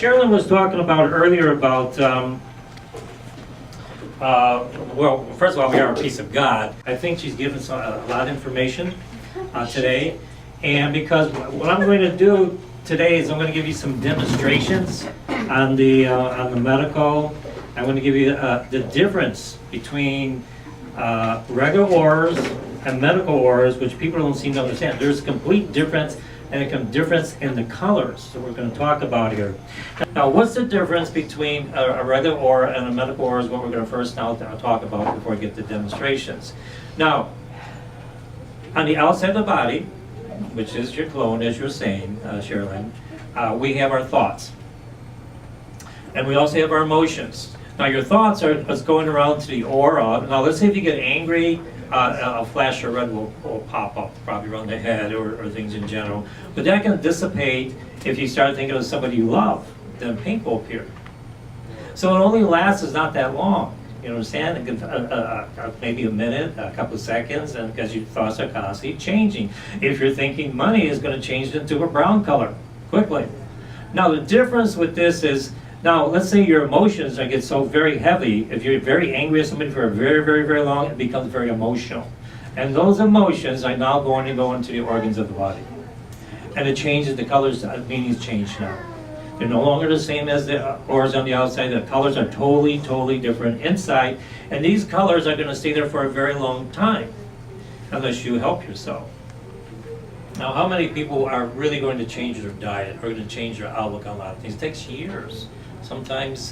Sherilyn was talking about earlier about, well, first of all, we are a piece of God. I think she's given us a lot of information today. And because what I'm going to do today is I'm going to give you some demonstrations on the medical. I'm going to give you the difference between regular auras and medical auras, which people don't seem to understand. There's a complete difference, and a difference in the colors that we're going to talk about here. Now, what's the difference between a regular aura and a medical aura is what we're going to first now talk about before we get to demonstrations. Now, on the outside of the body, which is your clone, as you're saying, Sherilyn, we have our thoughts. And we also have our emotions. Now, your thoughts are what's going around to the aura. Now, let's say if you get angry, a flash of red will pop up, probably around the head or things in general. But that can dissipate if you start thinking of somebody you love, then pink will appear. So it only lasts not that long. You understand? It can, maybe a minute, a couple of seconds, and because your thoughts are constantly changing. If you're thinking money is going to change into a brown color quickly. Now, the difference with this is, now, let's say your emotions get so very heavy. If you're very angry at somebody for a very, very, very long, it becomes very emotional. And those emotions are now going to go into the organs of the body. And it changes, the colors, meanings change now. They're no longer the same as the auras on the outside. The colors are totally, totally different inside. And these colors are going to stay there for a very long time, unless you help yourself. Now, how many people are really going to change their diet, or going to change their outlook on a lot of things? It takes years. Sometimes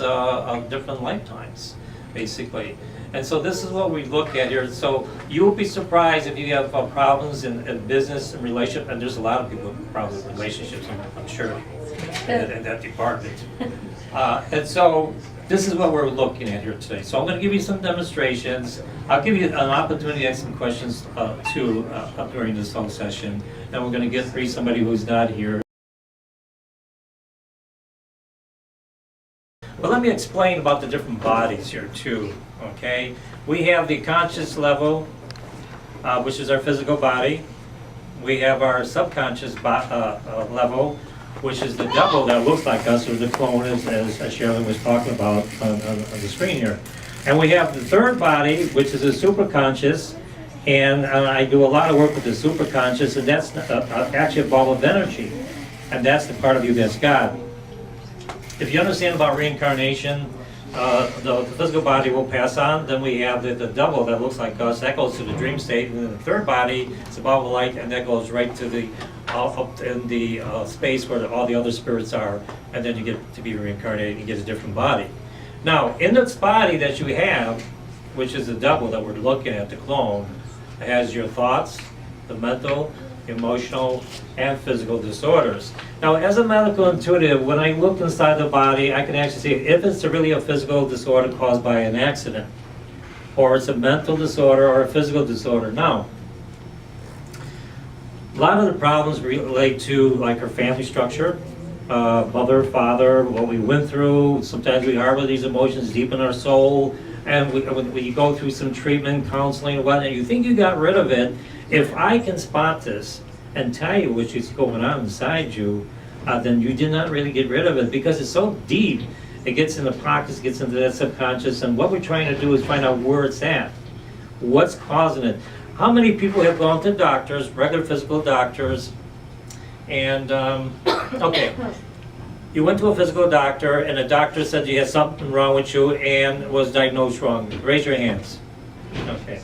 different lifetimes, basically. And so this is what we look at here. So you'll be surprised if you have problems in business and relationship, and there's a lot of people with problems with relationships, I'm sure, in that department. And so this is what we're looking at here today. So I'm going to give you some demonstrations. I'll give you an opportunity to ask some questions too during this whole session. And we're going to get through somebody who's not here. Well, let me explain about the different bodies here too, okay? We have the conscious level, which is our physical body. We have our subconscious level, which is the double that looks like us, or the clone, as Sherilyn was talking about on the screen here. And we have the third body, which is the superconscious, and I do a lot of work with the superconscious, and that's actually a ball of energy, and that's the part of you that's God. If you understand about reincarnation, the physical body will pass on. Then we have the double that looks like us. That goes to the dream state. And then the third body is a ball of light, and that goes right to the up in the space where all the other spirits are. And then you get to be reincarnated and you get a different body. Now, in this body that you have, which is the double that we're looking at, the clone, it has your thoughts, the mental, emotional, and physical disorders. Now, as a medical intuitive, when I look inside the body, I can actually see if it's really a physical disorder caused by an accident, or it's a mental disorder or a physical disorder. Now, a lot of the problems relate to like our family structure, mother, father, what we went through. Sometimes we harbor these emotions deep in our soul, and when we go through some treatment, counseling, and whatnot, you think you got rid of it. If I can spot this and tell you what is going on inside you, then you did not really get rid of it, because it's so deep. It gets in the pockets, gets into that subconscious, and what we're trying to do is find out where it's at. What's causing it? How many people have gone to doctors, regular physical doctors, and, okay, you went to a physical doctor, and the doctor said you had something wrong with you and was diagnosed wrong. Raise your hands. Okay.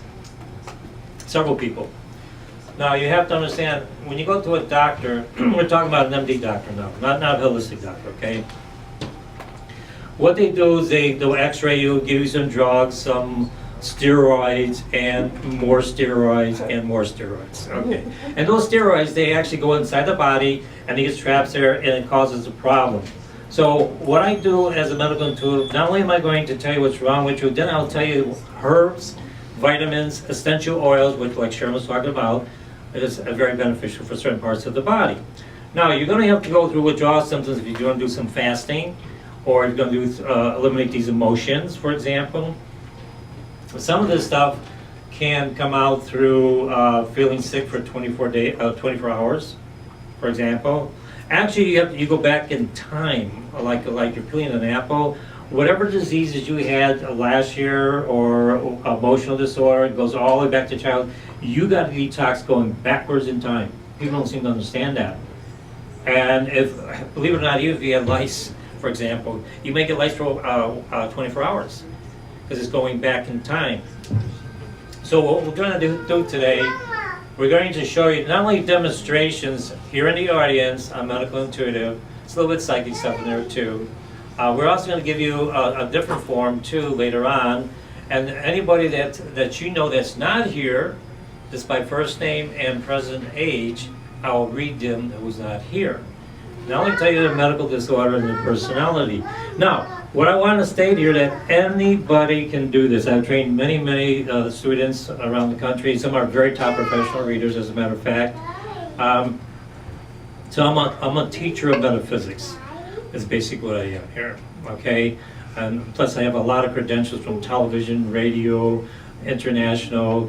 Several people. Now, you have to understand, when you go to a doctor, we're talking about an MD doctor now, not a holistic doctor, okay? What they do is they'll x-ray you, give you some drugs, some steroids, and more steroids, and more steroids, okay? And those steroids, they actually go inside the body, and they get trapped there, and it causes a problem. So what I do as a medical intuitive, not only am I going to tell you what's wrong with you, then I'll tell you herbs, vitamins, essential oils, which like Sharon was talking about, is very beneficial for certain parts of the body. Now, you're going to have to go through withdrawal symptoms if you're going to do some fasting, or if you're going to do, eliminate these emotions, for example. Some of this stuff can come out through feeling sick for 24 hours, for example. Actually, you go back in time, like you're peeling an apple. Whatever diseases you had last year or emotional disorder, it goes all the way back to childhood. You got a detox going backwards in time. People don't seem to understand that. And if, believe it or not, even if you have lice, for example, you may get lice for 24 hours because it's going back in time. So what we're going to do today, we're going to show you not only demonstrations here in the audience on medical intuitive, it's a little bit psychic stuff in there too. We're also going to give you a different form too later on. And anybody that you know that's not here, just by first name and present age, I'll read them who's not here. Not only tell you the medical disorder and the personality. Now, what I want to state here that anybody can do this. I've trained many students around the country. Some are very top professional readers, as a matter of fact. So I'm a teacher of metaphysics. That's basically what I am here, okay? And plus I have a lot of credentials from television, radio, international,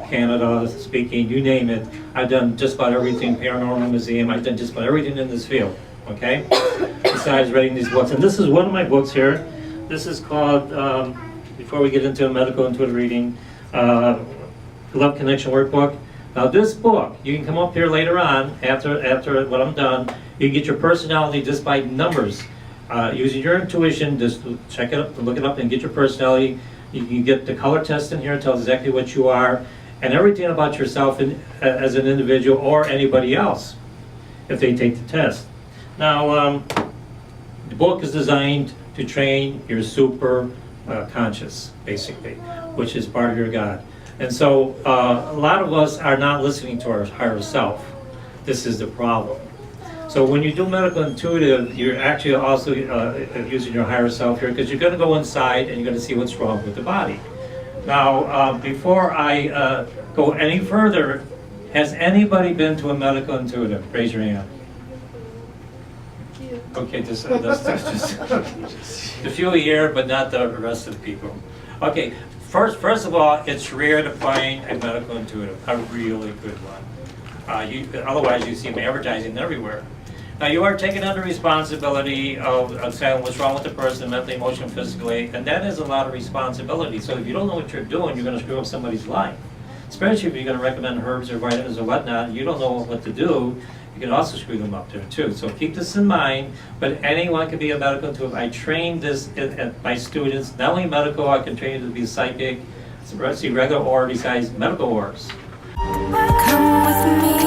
Canada, speaking, you name it. I've done just about everything, Paranormal Museum, I've done just about everything in this field, okay? Besides writing these books. And this is one of my books here. This is called, before we get into a medical intuitive reading, Love Connection Workbook. Now this book, you can come up here later on, after what I'm done, you can get your personality just by numbers. Using your intuition, just check it up, look it up and get your personality. You can get the color test in here, it tells exactly what you are, and everything about yourself as an individual or anybody else, if they take the test. Now, the book is designed to train your super conscious, basically, which is part of your God. And so, a lot of us are not listening to our higher self. This is the problem. So when you do medical intuitive, you're actually also using your higher self here, because you're going to go inside and you're going to see what's wrong with the body. Now, before I go any further, has anybody been to a medical intuitive? Raise your hand. Okay, just a few a year, but not the rest of the people. Okay, first of all, it's rare to find a medical intuitive, a really good one. Otherwise, you see them advertising everywhere. Now, you are taking on the responsibility of saying what's wrong with the person, mentally, emotionally, physically, and that is a lot of responsibility. So if you don't know what you're doing, you're going to screw up somebody's life. Especially if you're going to recommend herbs or vitamins or whatnot, you don't know what to do, you can also screw them up there too. So keep this in mind, but anyone can be a medical intuitive. I train this at my students, not only medical, I can train you to be psychic, see regular or besides medical orbs. Come with me.